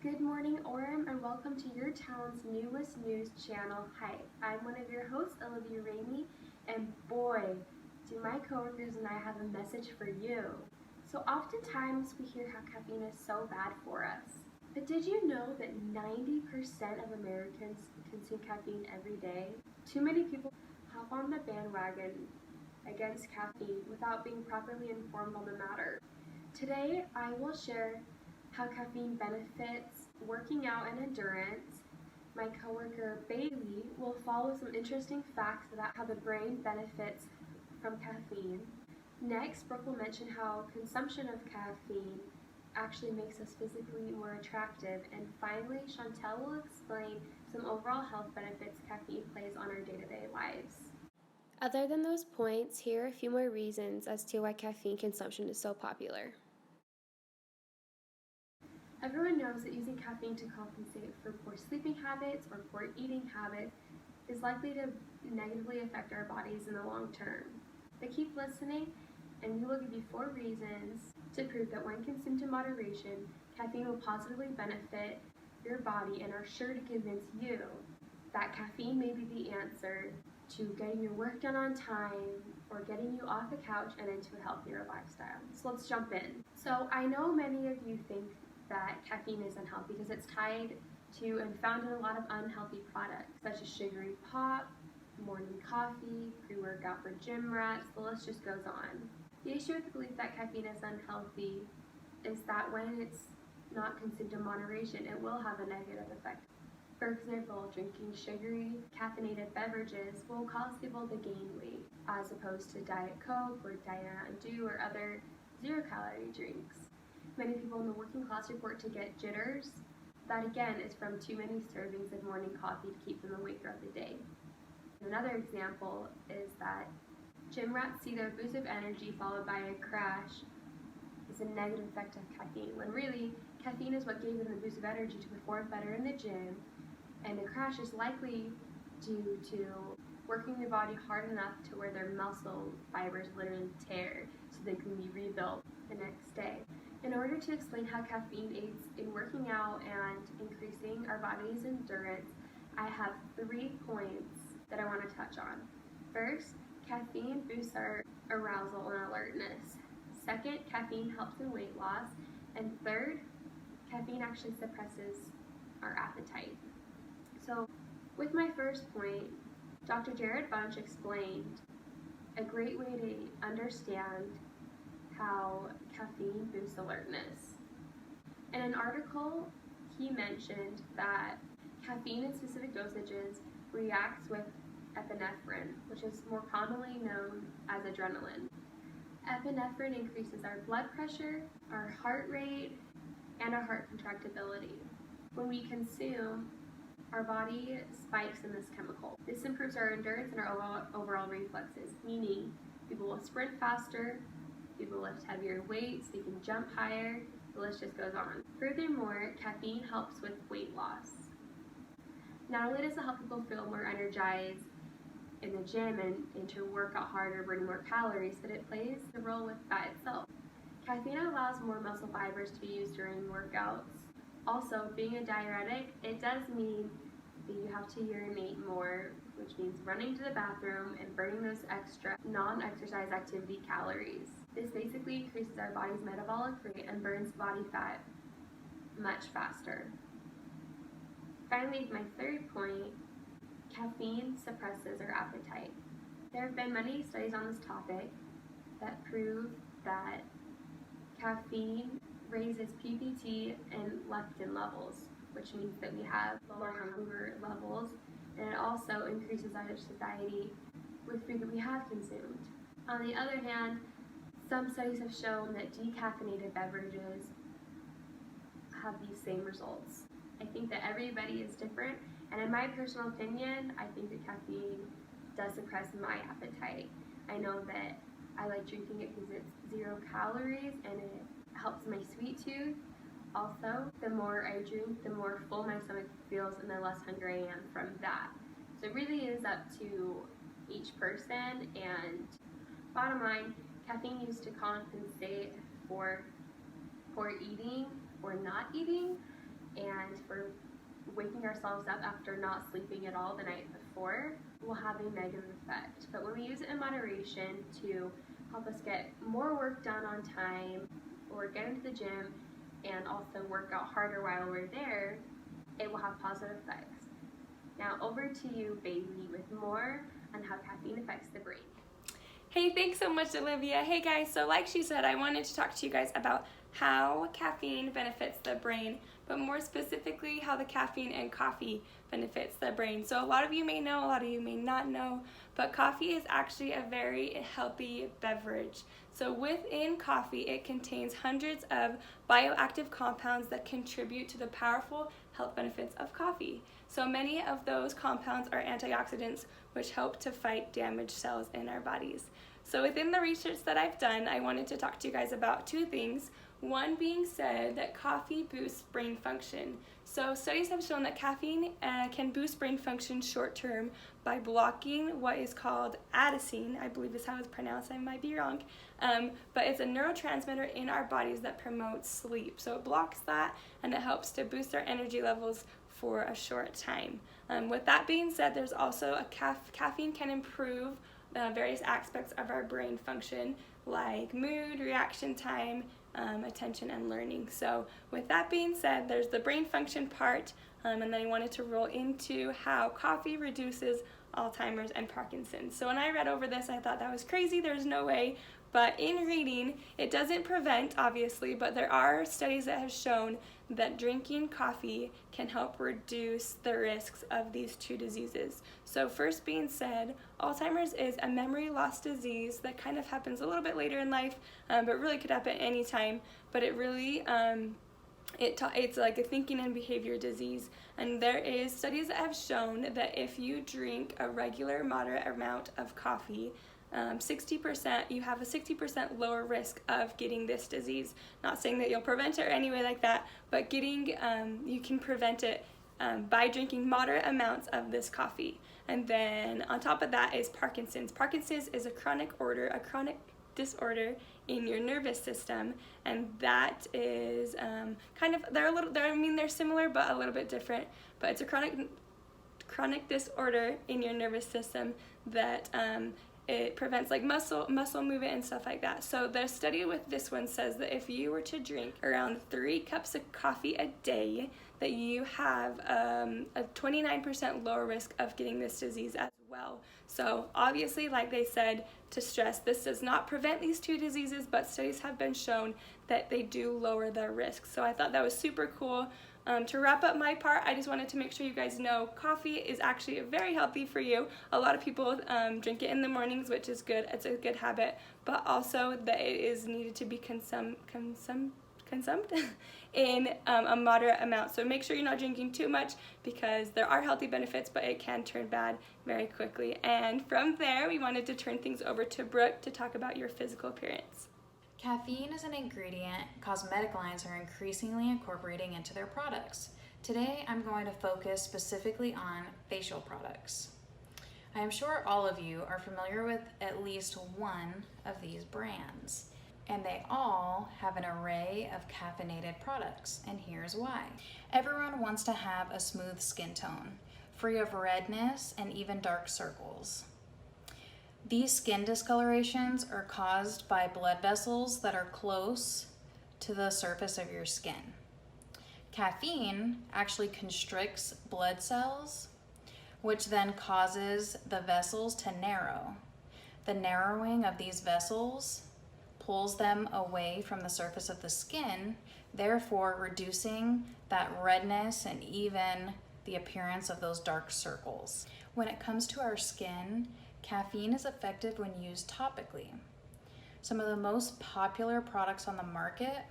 Good morning, Orem, and welcome to your town's newest news channel. Hi, I'm one of your hosts, Olivia Ramey, and boy, do my coworkers and I have a message for you. So oftentimes we hear how caffeine is so bad for us. But did you know that 90% of Americans consume caffeine every day? Too many people hop on the bandwagon against caffeine without being properly informed on the matter. Today, I will share how caffeine benefits working out and endurance. My coworker Bailey will follow some interesting facts about how the brain benefits from caffeine. Next, Brooke will mention how consumption of caffeine actually makes us physically more attractive. And finally, Chantel will explain some overall health benefits caffeine plays on our day-to-day lives. Other than those points, here are a few more reasons as to why caffeine consumption is so popular. Everyone knows that using caffeine to compensate for poor sleeping habits or poor eating habits is likely to negatively affect our bodies in the long term. But keep listening, and we will give you 4 reasons to prove that when consumed in moderation, caffeine will positively benefit your body and are sure to convince you that caffeine may be the answer to getting your work done on time or getting you off the couch and into a healthier lifestyle. So let's jump in. So I know many of you think that caffeine is unhealthy because it's tied to and found in a lot of unhealthy products such as sugary pop, morning coffee, pre-workout for gym rats, the list just goes on. The issue with the belief that caffeine is unhealthy is that when it's not consumed in moderation, it will have a negative effect. For example, drinking sugary, caffeinated beverages will cause people to gain weight, as opposed to Diet Coke or Diet Mountain Dew or other zero-calorie drinks. Many people in the working class report to get jitters. That again is from too many servings of morning coffee to keep them awake throughout the day. Another example is that gym rats see their boost of energy followed by a crash is a negative effect of caffeine, when really caffeine is what gave them the boost of energy to perform better in the gym, and the crash is likely due to working your body hard enough to where their muscle fibers literally tear so they can be rebuilt the next day. In order to explain how caffeine aids in working out and increasing our body's endurance, I have 3 points that I want to touch on. First, caffeine boosts our arousal and alertness. Second, caffeine helps in weight loss. And third, caffeine actually suppresses our appetite. So, with my first point, Dr. Jared Bunch explained a great way to understand how caffeine boosts alertness. In an article, he mentioned that caffeine in specific dosages reacts with epinephrine, which is more commonly known as adrenaline. Epinephrine increases our blood pressure, our heart rate, and our heart contractility. When we consume, our body spikes in this chemical. This improves our endurance and our overall reflexes, meaning people will sprint faster, people lift heavier weights, they can jump higher, the list just goes on. Furthermore, caffeine helps with weight loss. Not only does it help people feel more energized in the gym and to work out harder, burning more calories, but it plays a role with that itself. Caffeine allows more muscle fibers to be used during workouts. Also, being a diuretic, it does mean that you have to urinate more, which means running to the bathroom and burning those extra non-exercise activity calories. This basically increases our body's metabolic rate and burns body fat much faster. Finally, my third point, caffeine suppresses our appetite. There have been many studies on this topic that prove that caffeine raises PPT and leptin levels, which means that we have lower hunger levels, and it also increases our satiety with food that we have consumed. On the other hand, some studies have shown that decaffeinated beverages have these same results. I think that everybody is different, and in my personal opinion, I think that caffeine does suppress my appetite. I know that I like drinking it because it's 0 calories and it helps my sweet tooth. Also, the more I drink, the more full my stomach feels and the less hungry I am from that. So it really is up to each person, and bottom line, caffeine used to compensate for poor eating or not eating and for waking ourselves up after not sleeping at all the night before will have a negative effect. But when we use it in moderation to help us get more work done on time or get into the gym and also work out harder while we're there, it will have positive effects. Now over to you, Bailey, with more on how caffeine affects the brain. Hey, thanks so much, Olivia. Hey guys, so like she said, I wanted to talk to you guys about how caffeine benefits the brain, but more specifically how the caffeine in coffee benefits the brain. So a lot of you may know, a lot of you may not know, but coffee is actually a very healthy beverage. So within coffee, it contains hundreds of bioactive compounds that contribute to the powerful health benefits of coffee. So many of those compounds are antioxidants, which help to fight damaged cells in our bodies. So within the research that I've done, I wanted to talk to you guys about two things. One being said that coffee boosts brain function. So studies have shown that caffeine can boost brain function short term by blocking what is called adenosine, I believe is how it's pronounced, I might be wrong, but it's a neurotransmitter in our bodies that promotes sleep. So it blocks that and it helps to boost our energy levels for a short time. With that being said, there's also caffeine can improve various aspects of our brain function like mood, reaction time, attention, and learning. So with that being said, there's the brain function part, and then I wanted to roll into how coffee reduces Alzheimer's and Parkinson's. So when I read over this, I thought that was crazy, there's no way. But in reading, it doesn't prevent, obviously, but there are studies that have shown that drinking coffee can help reduce the risks of these two diseases. So first being said, Alzheimer's is a memory loss disease that kind of happens a little bit later in life, but really could happen any time. But it really, it's like a thinking and behavior disease. And there is studies that have shown that if you drink a regular moderate amount of coffee, 60%, you have a 60% lower risk of getting this disease. Not saying that you'll prevent it or any way like that, but you can prevent it by drinking moderate amounts of this coffee. And then on top of that is Parkinson's. Parkinson's is a chronic disorder in your nervous system, and that is they're similar but a little bit different. But it's a chronic disorder in your nervous system that it prevents like muscle movement and stuff like that. So the study with this one says that if you were to drink around 3 cups of coffee a day, that you have a 29% lower risk of getting this disease as well. So obviously, like they said, to stress, this does not prevent these two diseases, but studies have been shown that they do lower their risk. So I thought that was super cool. To wrap up my part, I just wanted to make sure you guys know coffee is actually very healthy for you. A lot of people drink it in the mornings, which is good. It's a good habit, but also that it is needed to be consumed in a moderate amount. So make sure you're not drinking too much because there are healthy benefits, but it can turn bad very quickly. And from there, we wanted to turn things over to Brooke to talk about your physical appearance. Caffeine is an ingredient cosmetic lines are increasingly incorporating into their products. Today, I'm going to focus specifically on facial products. I am sure all of you are familiar with at least one of these brands, and they all have an array of caffeinated products, and here's why. Everyone wants to have a smooth skin tone, free of redness and even dark circles. These skin discolorations are caused by blood vessels that are close to the surface of your skin. Caffeine actually constricts blood cells, which then causes the vessels to narrow. The narrowing of these vessels pulls them away from the surface of the skin, therefore reducing that redness and even the appearance of those dark circles. When it comes to our skin, caffeine is effective when used topically. Some of the most popular products on the market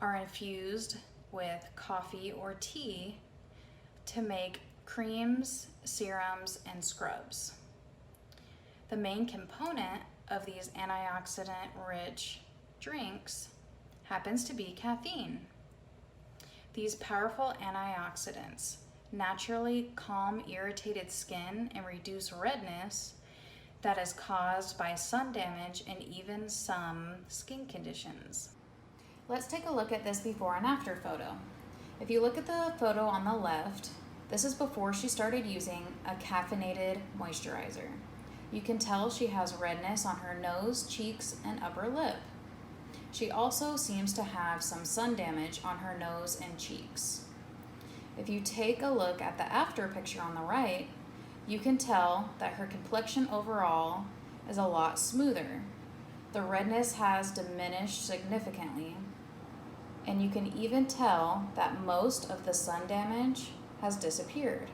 are infused with coffee or tea to make creams, serums, and scrubs. The main component of these antioxidant-rich drinks happens to be caffeine. These powerful antioxidants naturally calm irritated skin and reduce redness that is caused by sun damage and even some skin conditions. Let's take a look at this before and after photo. If you look at the photo on the left, this is before she started using a caffeinated moisturizer. You can tell she has redness on her nose, cheeks, and upper lip. She also seems to have some sun damage on her nose and cheeks. If you take a look at the after picture on the right, you can tell that her complexion overall is a lot smoother. The redness has diminished significantly, and you can even tell that most of the sun damage has disappeared.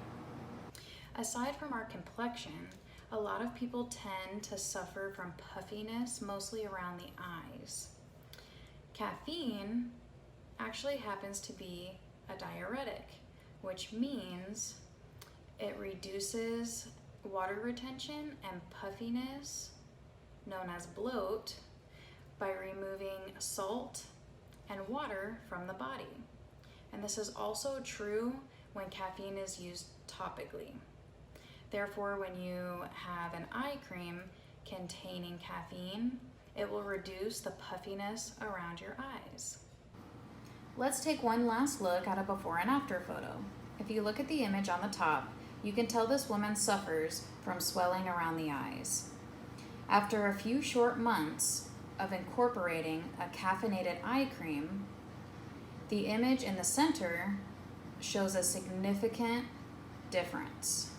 Aside from our complexion, a lot of people tend to suffer from puffiness, mostly around the eyes. Caffeine actually happens to be a diuretic, which means it reduces water retention and puffiness, known as bloat, by removing salt and water from the body. And this is also true when caffeine is used topically. Therefore, when you have an eye cream containing caffeine, it will reduce the puffiness around your eyes. Let's take one last look at a before and after photo. If you look at the image on the top, you can tell this woman suffers from swelling around the eyes. After a few short months of incorporating a caffeinated eye cream, the image in the center shows a significant difference.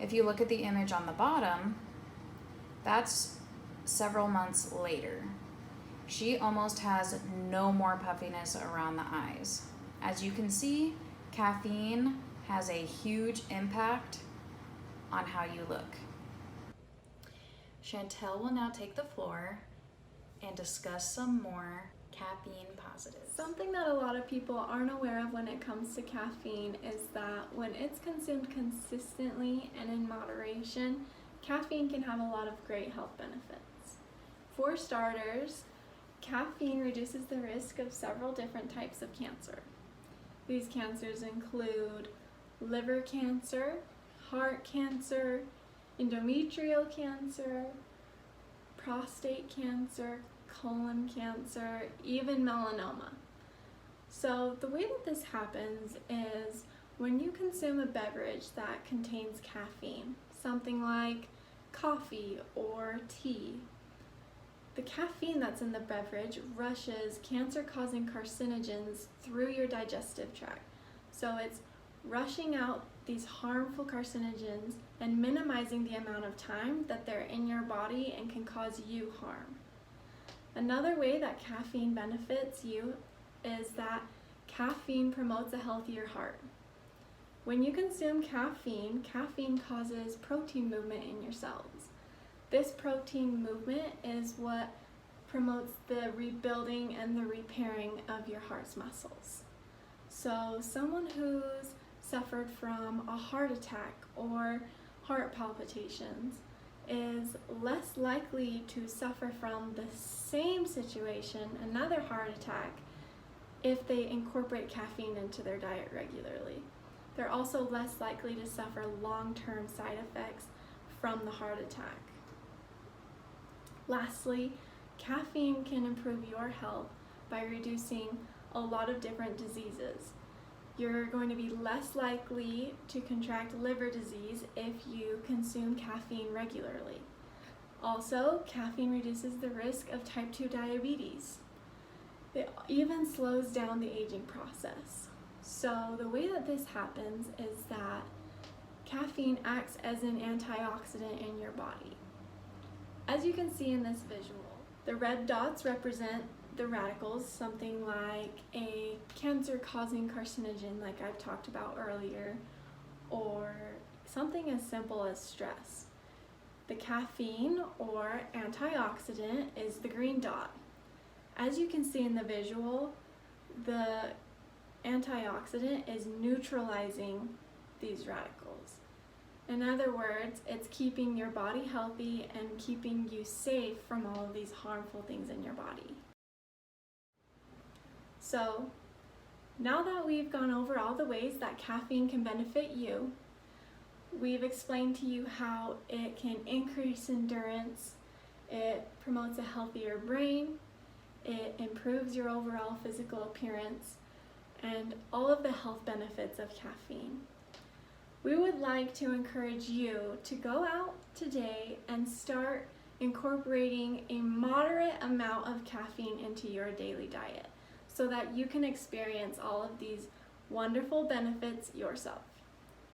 If you look at the image on the bottom, that's several months later. She almost has no more puffiness around the eyes. As you can see, caffeine has a huge impact on how you look. Chantel will now take the floor and discuss some more caffeine positives. Something that a lot of people aren't aware of when it comes to caffeine is that when it's consumed consistently and in moderation, caffeine can have a lot of great health benefits. For starters, caffeine reduces the risk of several different types of cancer. These cancers include liver cancer, heart cancer, endometrial cancer, prostate cancer, colon cancer, even melanoma. So the way that this happens is when you consume a beverage that contains caffeine, something like coffee or tea, the caffeine that's in the beverage rushes cancer-causing carcinogens through your digestive tract. So it's rushing out these harmful carcinogens and minimizing the amount of time that they're in your body and can cause you harm. Another way that caffeine benefits you is that caffeine promotes a healthier heart. When you consume caffeine, caffeine causes protein movement in your cells. This protein movement is what promotes the rebuilding and the repairing of your heart's muscles. So someone who's suffered from a heart attack or heart palpitations is less likely to suffer from the same situation, another heart attack, if they incorporate caffeine into their diet regularly. They're also less likely to suffer long-term side effects from the heart attack. Lastly, caffeine can improve your health by reducing a lot of different diseases. You're going to be less likely to contract liver disease if you consume caffeine regularly. Also, caffeine reduces the risk of type 2 diabetes. It even slows down the aging process. So the way that this happens is that caffeine acts as an antioxidant in your body. As you can see in this visual, the red dots represent the radicals, something like a cancer-causing carcinogen like I've talked about earlier, or something as simple as stress. The caffeine or antioxidant is the green dot. As you can see in the visual, the antioxidant is neutralizing these radicals. In other words, it's keeping your body healthy and keeping you safe from all of these harmful things in your body. So, now that we've gone over all the ways that caffeine can benefit you, we've explained to you how it can increase endurance, it promotes a healthier brain, it improves your overall physical appearance, and all of the health benefits of caffeine. We would like to encourage you to go out today and start incorporating a moderate amount of caffeine into your daily diet so that you can experience all of these wonderful benefits yourself.